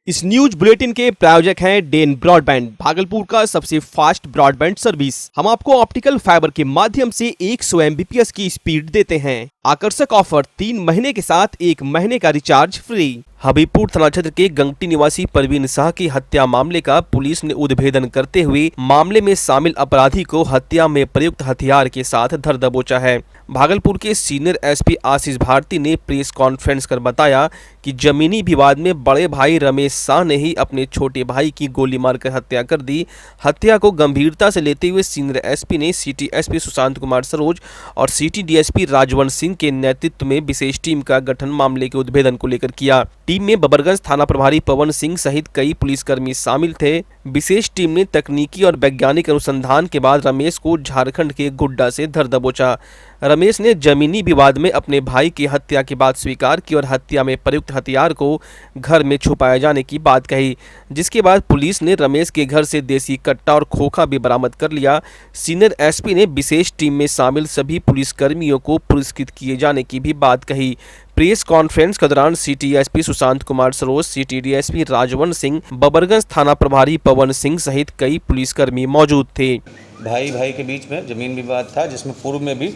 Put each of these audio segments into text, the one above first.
इस news bulletin के प्रायोजक हैं डेन ब्रॉडबैंड, भागलपुर का सबसे फास्ट ब्रॉडबैंड सर्विस। हम आपको ऑप्टिकल फाइबर के माध्यम से 100 Mbps की स्पीड देते हैं। आकर्षक ऑफर 3 महीने के साथ 1 महीने का रिचार्ज फ्री। हबीबपुर थाना क्षेत्र के गंगटी निवासी परवीन शाह की हत्या मामले का पुलिस ने उद्भेदन करते हुए मामले में शामिल अपराधी को हत्या में प्रयुक्त हथियार के साथ धर दबोचा है। भागलपुर के सीनियर एसपी आशीष भारती ने प्रेस कॉन्फ्रेंस कर बताया कि जमीनी विवाद में बड़े भाई रमेश शाह ने ही अपने छोटे भाई की गोली मारकर हत्या कर दी। हत्या को गंभीरता से लेते हुए सीनियर एसपी ने सिटी एसपी सुशांत कुमार सरोज और सिटी डीएसपी राजवंश सिंह के नेतृत्व में विशेष टीम का गठन मामले के उद्भेदन को लेकर किया। टीम में बबरगंज थाना प्रभारी पवन सिंह सहित कई पुलिसकर्मी शामिल थे। विशेष टीम ने तकनीकी और वैज्ञानिक अनुसंधान के बाद रमेश को झारखंड के गुड्डा से धर दबोचा। रमेश ने जमीनी विवाद में अपने भाई की हत्या की बात स्वीकार की और हत्या में प्रयुक्त हथियार को घर में छुपाए जाने की बात कही, जिसके बाद पुलिस ने रमेश के घर से देसी कट्टा और खोखा भी बरामद कर लिया। सीनियर एसपी ने विशेष टीम में शामिल सभी पुलिसकर्मियों को पुरस्कृत किए जाने की भी बात कही। प्रेस कॉन्फ्रेंस के दौरान city SP Sushant Kumar Saroj, city DSP Rajvansh Singh, Babarganj थाना प्रभारी पवन सिंह सहित कई पुलिसकर्मी मौजूद थे। भाई भाई के बीच में ज़मीन विवाद था, जिसमें पूर्व में भी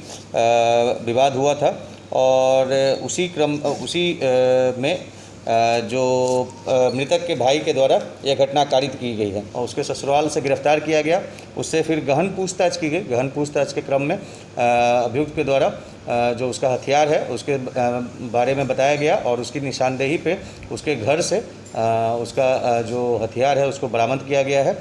विवाद हुआ था और उसी में जो मृतक के भाई के द्वारा यह घटना कारित की गई है और उसके ससुराल से गिरफ्तार किया गया। उससे फिर गहन पूछताछ की गई। गहन पूछताछ के क्रम में अभियुक्त के द्वारा जो उसका हथियार है उसके बारे में बताया गया और उसकी निशानदेही पे उसके घर से उसका जो हथियार है उसको बरामद किया गया है।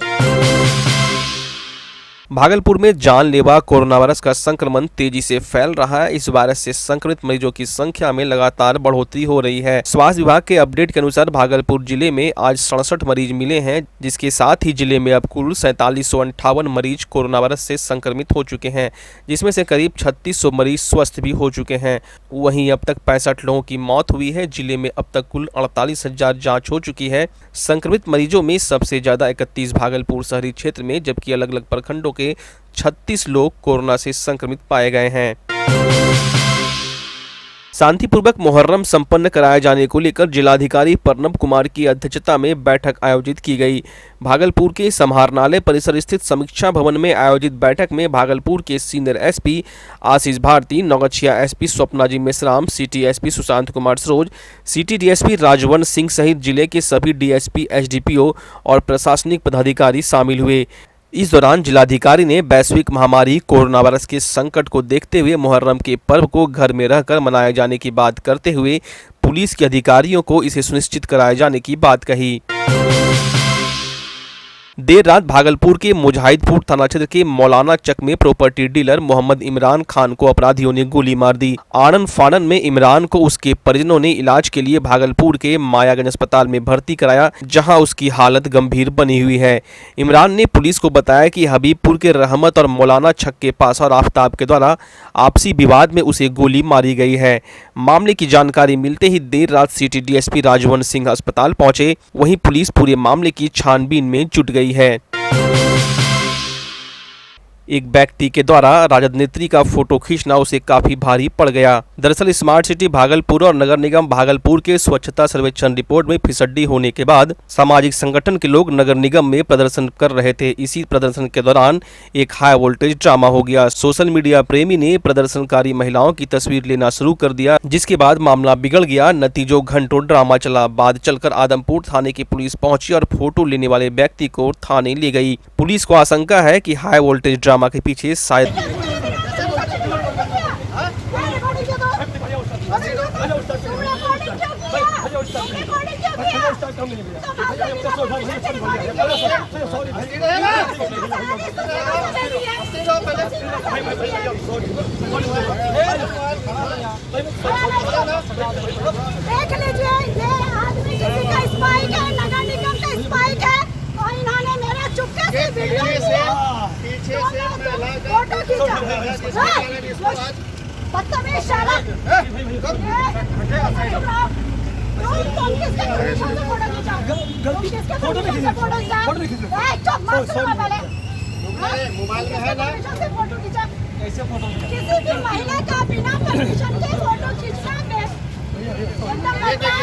भागलपुर में जानलेवा कोरोना वायरस का संक्रमण तेजी से फैल रहा है। इस वायरस से संक्रमित मरीजों की संख्या में लगातार बढ़ोतरी हो रही है। स्वास्थ्य विभाग के अपडेट के अनुसार भागलपुर जिले में आज 67 मरीज मिले हैं, जिसके साथ ही जिले में अब कुल 4758 मरीज कोरोना वायरस से संक्रमित हो चुके हैं, जिसमें से करीब 3600 मरीज स्वस्थ भी हो चुके हैं। वहीं अब तक 65 लोगों की मौत हुई है। जिले में अब तक कुल 48,000 जाँच हो चुकी है। संक्रमित मरीजों में सबसे ज्यादा 31 भागलपुर शहरी क्षेत्र में, जबकि अलग अलग प्रखंडों के 36 लोग कोरोना से संक्रमित पाए गए हैं। शांतिपूर्वक मुहर्रम संपन्न कराए जाने को लेकर जिलाधिकारी प्रणब कुमार की अध्यक्षता में बैठक आयोजित की गई। भागलपुर के समाहरणालय परिसर स्थित समीक्षा भवन में आयोजित बैठक में भागलपुर के senior SP Ashish Bharti, Naugachhia SP Swapnaji Meshram, city SP Sushant Kumar Saroj, city DSP Rajvansh Singh सहित जिले के सभी डीएसपी, एसडीपीओ और प्रशासनिक पदाधिकारी शामिल हुए। इस दौरान जिलाधिकारी ने वैश्विक महामारी कोरोना वायरस के संकट को देखते हुए मुहर्रम के पर्व को घर में रहकर मनाए जाने की बात करते हुए पुलिस के अधिकारियों को इसे सुनिश्चित कराए जाने की बात कही। देर रात भागलपुर के मुजाहिदपुर थाना क्षेत्र के मौलाना चक में प्रॉपर्टी डीलर मोहम्मद इमरान खान को अपराधियों ने गोली मार दी। आनन फानन में इमरान को उसके परिजनों ने इलाज के लिए भागलपुर के मायागंज अस्पताल में भर्ती कराया, जहां उसकी हालत गंभीर बनी हुई है। इमरान ने पुलिस को बताया कि हबीबपुर के रहमत और मौलाना छक के पास और आफ्ताब के द्वारा आपसी विवाद में उसे गोली मारी गई है। मामले की जानकारी मिलते ही देर रात सिटी डीएसपी राजवंश सिंह अस्पताल पहुंचे। वहीं पुलिस पूरे मामले की छानबीन में जुट गई है। एक व्यक्ति के द्वारा राजद नेत्री का फोटो खींचना उसे काफी भारी पड़ गया। दरअसल स्मार्ट सिटी भागलपुर और नगर निगम भागलपुर के स्वच्छता सर्वेक्षण रिपोर्ट में फिसड्डी होने के बाद सामाजिक संगठन के लोग नगर निगम में प्रदर्शन कर रहे थे। इसी प्रदर्शन के दौरान एक हाई वोल्टेज ड्रामा हो गया। सोशल मीडिया प्रेमी ने प्रदर्शनकारी महिलाओं की तस्वीर लेना शुरू कर दिया, जिसके बाद मामला बिगड़ गया। नतीजों घंटों ड्रामा चला। बाद चलकर आदमपुर थाने की पुलिस पहुंची और फोटो लेने वाले व्यक्ति को थाने ले गई। पुलिस को आशंका है कि हाई वोल्टेज ड्रामा के पीछे शायद देख लीजिए, ये आदमी किसी का स्पाइक है, नगर निगम का स्पाइक है और इन्होंने मेरा चुपके से वीडियो लिया, फोटो खींचा। बदतमीज साला, तुम किसके परमिशन से फोटो खींचा? तुम किसके परमिशन से फोटो खींचा? चुप मत सुनो पहले। मोबाइल में है ना? से फोटो खींचा। कैसे फोटो? किसी भी महिला का बिना परमिशन के फोटो खींचना एकदम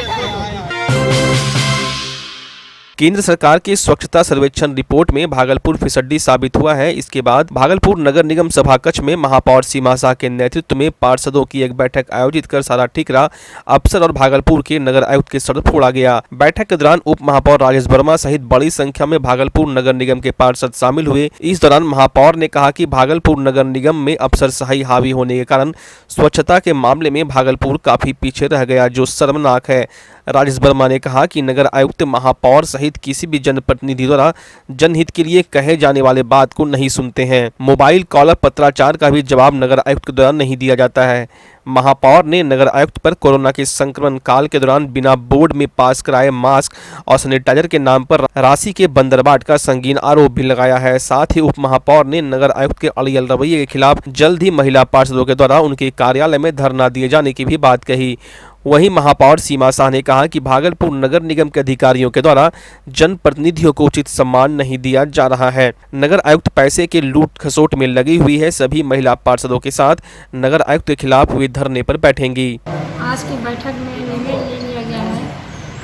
केंद्र सरकार के स्वच्छता सर्वेक्षण रिपोर्ट में भागलपुर फिसड्डी साबित हुआ है। इसके बाद भागलपुर नगर निगम सभा कक्ष में महापौर सीमा शाह के नेतृत्व में पार्षदों की एक बैठक आयोजित कर सारा ठिकरा अफसर और भागलपुर के नगर आयुक्त के सर फोड़ा गया। बैठक के दौरान उप महापौर राजेश वर्मा सहित बड़ी संख्या में भागलपुर नगर निगम के पार्षद शामिल हुए। इस दौरान महापौर ने कहा कि भागलपुर नगर निगम में अफसरशाही हावी होने के कारण स्वच्छता के मामले में भागलपुर काफी पीछे रह गया, जो शर्मनाक है। राजेश वर्मा ने कहा कि नगर आयुक्त महापौर सहित किसी भी जनप्रतिनिधि द्वारा जनहित के लिए कहे जाने वाले बात को नहीं सुनते हैं। मोबाइल कॉल पत्राचार का भी जवाब नगर आयुक्त के द्वारा नहीं दिया जाता है। महापौर ने नगर आयुक्त पर कोरोना के संक्रमण काल के दौरान बिना बोर्ड में पास कराए मास्क और सैनिटाइजर के नाम पर राशि के बंदरबाट का संगीन आरोप भी लगाया है। साथ ही उप महापौर ने नगर आयुक्त के अड़ियल रवैये के खिलाफ जल्द ही महिला पार्षदों के द्वारा उनके कार्यालय में धरना दिए जाने की भी बात कही। वहीं महापौर सीमा शाह ने कहा कि भागलपुर नगर निगम के अधिकारियों के द्वारा जनप्रतिनिधियों को उचित सम्मान नहीं दिया जा रहा है। नगर आयुक्त पैसे के लूट खसोट में लगी हुई है। सभी महिला पार्षदों के साथ नगर आयुक्त के खिलाफ हुए धरने पर बैठेंगी। आज की बैठक में निर्णय ये लिया गया है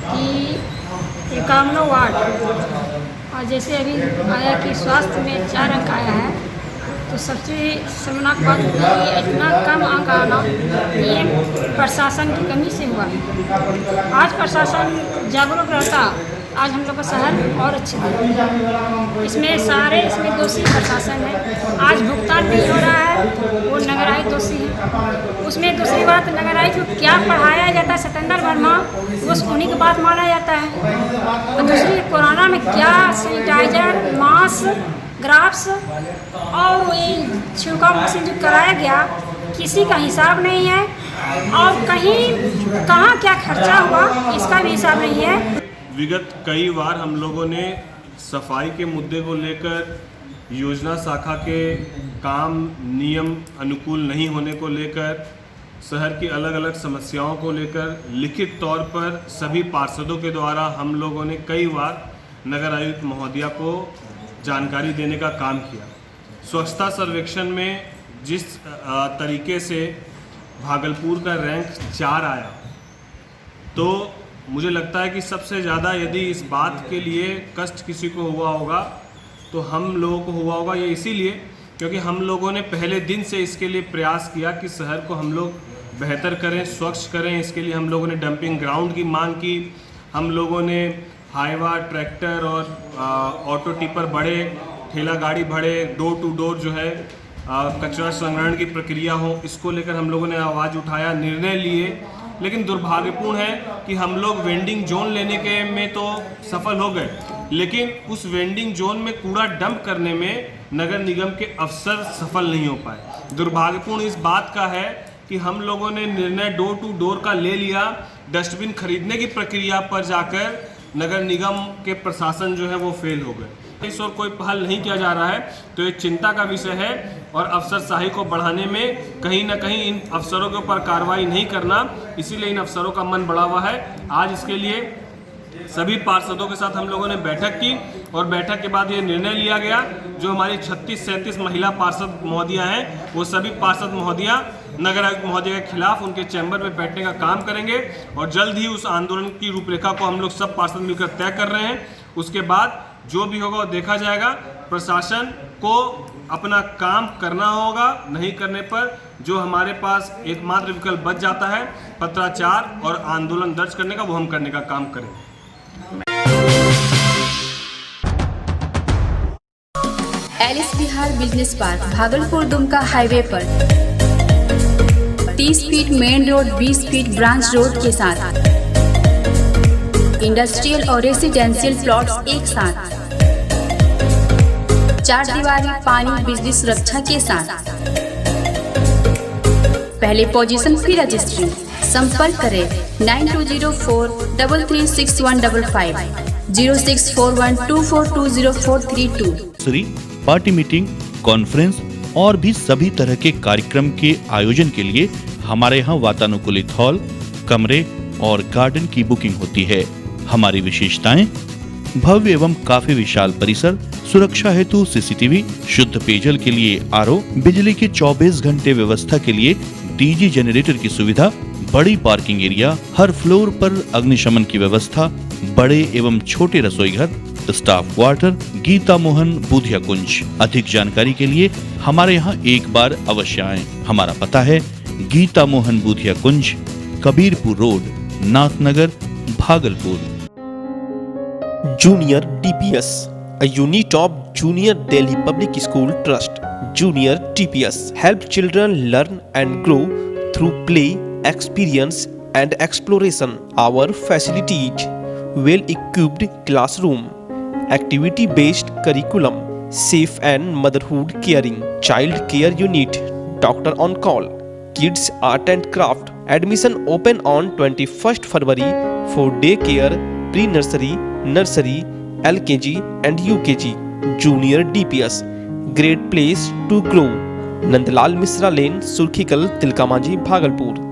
कि 51 वार्ड और जैसे अभी आया कि स्वास्थ्य में 4 अंक आया है, तो सबसे शर्मनाक बात है कि इतना कम अंक आना ये प्रशासन की कमी से हुआ है। आज प्रशासन जागरूक रहता, आज हम लोग का शहर और अच्छे थे। इसमें दोषी प्रशासन है। आज भुगतान नहीं हो रहा है, वो नगर आयुक्त दोषी है। उसमें दूसरी बात, नगर आयुक्त को क्या पढ़ाया जाता है सत्येंद्र वर्मा, उस उन्हीं की बात माना जाता है। और दूसरी, कोरोना में क्या सैनिटाइजर, मास्क, ग्राफ्स और ये छिड़काव मशीन जो कराया गया, किसी का हिसाब नहीं है। और कहीं कहाँ क्या खर्चा हुआ इसका भी हिसाब नहीं है। विगत कई बार हम लोगों ने सफाई के मुद्दे को लेकर, योजना शाखा के काम नियम अनुकूल नहीं होने को लेकर, शहर की अलग अलग समस्याओं को लेकर लिखित तौर पर सभी पार्षदों के द्वारा हम लोगों ने कई बार नगर आयुक्त महोदया को जानकारी देने का काम किया। स्वच्छता सर्वेक्षण में जिस तरीके से भागलपुर का रैंक 4 आया, तो मुझे लगता है कि सबसे ज़्यादा यदि इस बात के लिए कष्ट किसी को हुआ होगा तो हम लोगों को हुआ होगा। ये इसीलिए क्योंकि हम लोगों ने पहले दिन से इसके लिए प्रयास किया कि शहर को हम लोग बेहतर करें, स्वच्छ करें। इसके लिए हम लोगों ने डंपिंग ग्राउंड की मांग की। हम लोगों ने हाईवा, ट्रैक्टर और ऑटो टिपर बड़े, ठेला गाड़ी बड़े, डोर टू डोर जो है कचरा संग्रहण की प्रक्रिया हो, इसको लेकर हम लोगों ने आवाज़ उठाया, निर्णय लिए। लेकिन दुर्भाग्यपूर्ण है कि हम लोग वेंडिंग जोन लेने के में तो सफल हो गए, लेकिन उस वेंडिंग जोन में कूड़ा डंप करने में नगर निगम के अफसर सफल नहीं हो पाए। दुर्भाग्यपूर्ण इस बात का है कि हम लोगों ने निर्णय डोर टू डोर का ले लिया, डस्टबिन खरीदने की प्रक्रिया पर जाकर नगर निगम के प्रशासन जो है वो फेल हो गए। इस और कोई पहल नहीं किया जा रहा है, तो एक चिंता का विषय है। और अफसरशाही को बढ़ाने में कहीं ना कहीं इन अफसरों के ऊपर कार्रवाई नहीं करना, इसीलिए इन अफसरों का मन बढ़ा हुआ है। आज इसके लिए सभी पार्षदों के साथ हम लोगों ने बैठक की और बैठक के बाद ये निर्णय लिया गया, जो हमारी 36-37 महिला पार्षद महोदया हैं, वो सभी पार्षद महोदया नगर आयुक्त महोदय के खिलाफ उनके चैम्बर में बैठने का काम करेंगे। और जल्द ही उस आंदोलन की रूपरेखा को हम लोग सब पार्षद मिलकर तय कर रहे हैं। उसके बाद जो भी होगा वो देखा जाएगा। प्रशासन को अपना काम करना होगा, नहीं करने पर जो हमारे पास एकमात्र विकल्प बच जाता है पत्राचार और आंदोलन दर्ज करने का, वो हम करने का काम करेंगे। एलिस Bihar business park Bhagalpur Dumka highway पर 30 feet main road, 20 feet branch road के साथ इंडस्ट्रियल और रेसिडेंशियल प्लॉट्स एक साथ, 4 दीवारी, पानी, बिजली सुरक्षा के साथ। पहले पोजीशन फिर रजिस्ट्री। संपर्क करें 9204336155 064124204332। पार्टी मीटिंग, कॉन्फ्रेंस और भी सभी तरह के कार्यक्रम के आयोजन के लिए हमारे यहाँ वातानुकूलित हॉल, कमरे और गार्डन की बुकिंग होती है। हमारी विशेषताएं: भव्य एवं काफी विशाल परिसर, सुरक्षा हेतु सीसीटीवी, शुद्ध पेयजल के लिए आरओ, बिजली की 24 घंटे व्यवस्था के लिए डीजी जनरेटर की सुविधा, बड़ी पार्किंग एरिया, हर फ्लोर पर अग्निशमन की व्यवस्था, बड़े एवं छोटे रसोई घर, स्टाफ क्वार्टर, गीता मोहन बूधिया कुंज। अधिक जानकारी के लिए हमारे यहाँ एक बार अवश्य आएं। हमारा पता है Geeta Mohan Budhiya Kunj, Kabirpur road, Nathnagar, Bhagalpur. Junior DPS, a unit of Junior Delhi Public School Trust. Junior DPS help children learn and grow through play, experience and exploration. Our facilities: well-equipped classroom, activity-based curriculum, safe and motherhood caring, child care unit, doctor on call, kids art and craft. Admission open on 21st February for daycare, pre-nursery, nursery, LKG and UKG. Junior DPS, great place to grow. Nandlal Mishra lane, Surkhikal, Tilkamanjhi, Bhagalpur.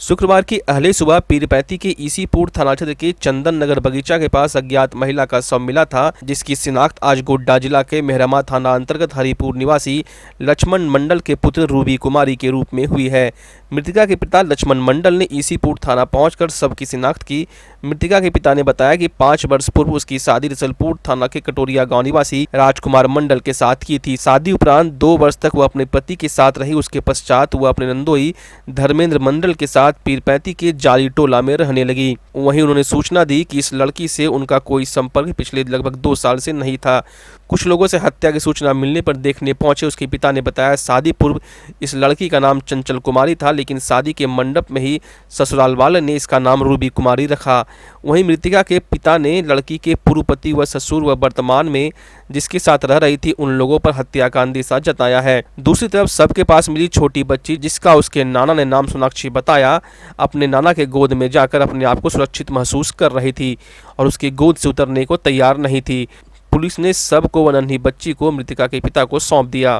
शुक्रवार की अहले सुबह पीरपैंती के ईसीपुर थाना क्षेत्र के चंदन नगर बगीचा के पास अज्ञात महिला का शव मिला था, जिसकी शिनाख्त आज गोड्डा जिला के मेहरमा थाना अंतर्गत हरिपुर निवासी लक्ष्मण मंडल के पुत्र रूबी कुमारी के रूप में हुई है। मृतका के पिता लक्ष्मण मंडल ने ईसीपुर थाना पहुंचकर शव की शिनाख्त की। मृतका के पिता ने बताया कि 5 वर्ष पूर्व उसकी शादी रसलपुर थाना के कटोरिया गांव निवासी राजकुमार मंडल के साथ की थी। शादी उपरांत 2 वर्ष तक वह अपने पति के साथ रही। उसके पश्चात वह अपने नंदोई धर्मेंद्र मंडल के साथ पीरपैंती के जाली टोला में रहने लगी। वहीं उन्होंने सूचना दी कि इस लड़की से उनका कोई संपर्क पिछले लगभग 2 साल से नहीं था। कुछ लोगों से हत्या की सूचना मिलने पर देखने पहुंचे उसके पिता ने बताया, शादी पूर्व इस लड़की का नाम चंचल कुमारी था, लेकिन शादी के मंडप में ही ससुराल वाले ने इसका नाम रूबी कुमारी रखा। वहीं मृतका के पिता ने लड़की के पूर्व पति व ससुर व वर्तमान में जिसके साथ रह रही थी उन लोगों पर हत्या का अंदेशा जताया है। दूसरी तरफ सबके पास मिली छोटी बच्ची, जिसका उसके नाना ने नाम सोनाक्षी बताया, अपने नाना के गोद में जाकर अपने आप को सुरक्षित महसूस कर रही थी और उसकी गोद से उतरने को तैयार नहीं थी। पुलिस ने सब को व नन्ही बच्ची को मृतका के पिता को सौंप दिया।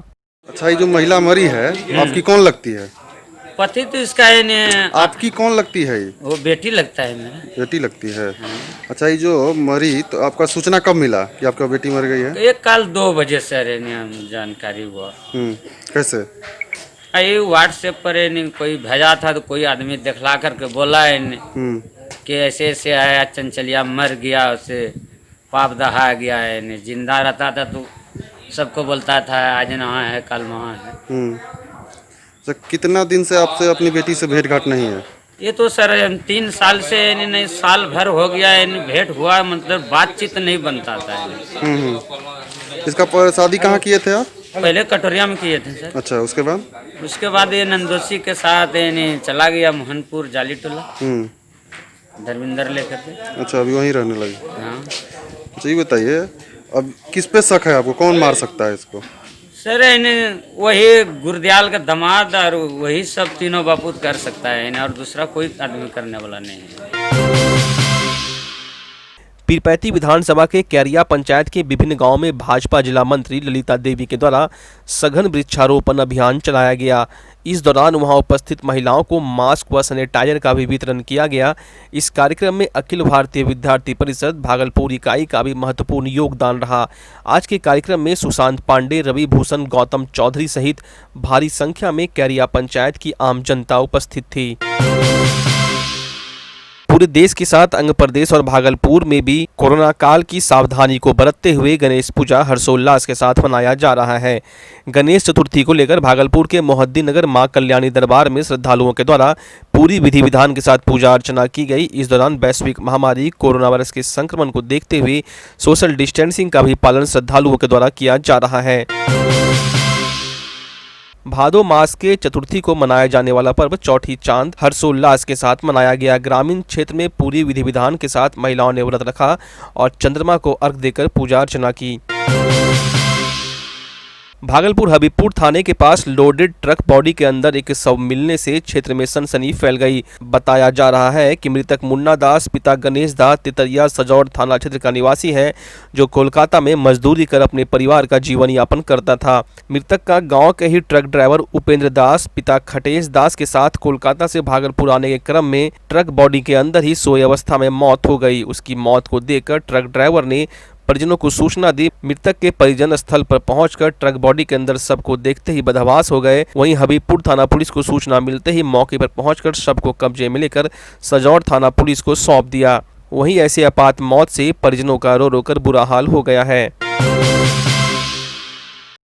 अच्छा, ये जो महिला मरी है आपकी कौन लगती है? पति तो इसका है ने। आपकी कौन लगती है? वो बेटी लगता है मेरा। बेटी लगती है। अच्छा, ये जो मरी तो आपका सूचना कब मिला कि आपका बेटी मर गई है? एक कल 2 बजे से जानकारी हुआ। कैसे? ये व्हाट्सएप पर कोई भेजा था, तो कोई आदमी दिखला करके बोला है कि ऐसे ऐसे आया, चंचलिया मर गया, उसे पाप दहा गया है। जिंदा रहता था तो सबको बोलता था आज नहा है कल वहाँ है। तो कितना दिन से आपसे अपनी बेटी से भेंट घाट नहीं है? ये तो सर 3 साल से नहीं, साल भर हो गया है भेंट हुआ, मतलब बातचीत नहीं बनता था। इसका शादी कहाँ किए थे आप? पहले कटोरिया में किए थे सर। अच्छा, उसके बाद? उसके बाद ये नंदोसी के साथ चला गया मोहनपुर जाली टोला, धर्मेंद्र लेकर के। अच्छा, अभी वहीं रहने लगी। हाँ। अच्छा, ये बताइए अब किस पे शक है आपको? कौन मार सकता है इसको? सर वही गुरदयाल का दामाद और वही सब तीनों बापूत कर सकता है, और दूसरा कोई आदमी करने वाला नहीं है। पीरपैंती विधानसभा के कैरिया पंचायत के विभिन्न गांवों में भाजपा जिला मंत्री ललिता देवी के द्वारा सघन वृक्षारोपण अभियान चलाया गया। इस दौरान वहां उपस्थित महिलाओं को मास्क व सैनिटाइजर का भी वितरण किया गया। इस कार्यक्रम में अखिल भारतीय विद्यार्थी परिषद भागलपुर इकाई का भी महत्वपूर्ण योगदान रहा। आज के कार्यक्रम में सुशांत पांडे, रवि भूषण, गौतम चौधरी सहित भारी संख्या में कैरिया पंचायत की आम जनता उपस्थित थी। पूरे देश के साथ अंग प्रदेश और भागलपुर में भी कोरोना काल की सावधानी को बरतते हुए गणेश पूजा हर्षोल्लास के साथ मनाया जा रहा है। गणेश चतुर्थी को लेकर भागलपुर के मोहद्दीनगर मां कल्याणी दरबार में श्रद्धालुओं के द्वारा पूरी विधि विधान के साथ पूजा अर्चना की गई। इस दौरान वैश्विक महामारी कोरोना वायरस के संक्रमण को देखते हुए सोशल डिस्टेंसिंग का भी पालन श्रद्धालुओं के द्वारा किया जा रहा है। भादो मास के चतुर्थी को मनाया जाने वाला पर्व चौठी चांद हर्षोल्लास के साथ मनाया गया। ग्रामीण क्षेत्र में पूरी विधि विधान के साथ महिलाओं ने व्रत रखा और चंद्रमा को अर्घ देकर पूजा अर्चना की। भागलपुर हबीबपुर थाने के पास लोडेड ट्रक बॉडी के अंदर एक शव मिलने से क्षेत्र में सनसनी फैल गई। बताया जा रहा है कि मृतक मुन्ना दास पिता गणेश दास तितरिया सजौड़ थाना क्षेत्र का निवासी है, जो कोलकाता में मजदूरी कर अपने परिवार का जीवन यापन करता था। मृतक का गांव के ही ट्रक ड्राइवर उपेंद्र दास पिता खटेश दास के साथ कोलकाता से भागलपुर आने के क्रम में ट्रक बॉडी के अंदर ही सोई अवस्था में मौत हो गई। उसकी मौत को देखकर ट्रक ड्राइवर ने परिजनों को सूचना दी। मृतक के परिजन स्थल पर पहुंचकर ट्रक बॉडी के अंदर शव को देखते ही बदहवास हो गए। वहीं हबीबपुर थाना पुलिस को सूचना मिलते ही मौके पर पहुंचकर शव को कब्जे में लेकर सजौड़ थाना पुलिस को सौंप दिया। वहीं ऐसे आपात मौत से परिजनों का रो रो कर बुरा हाल हो गया है।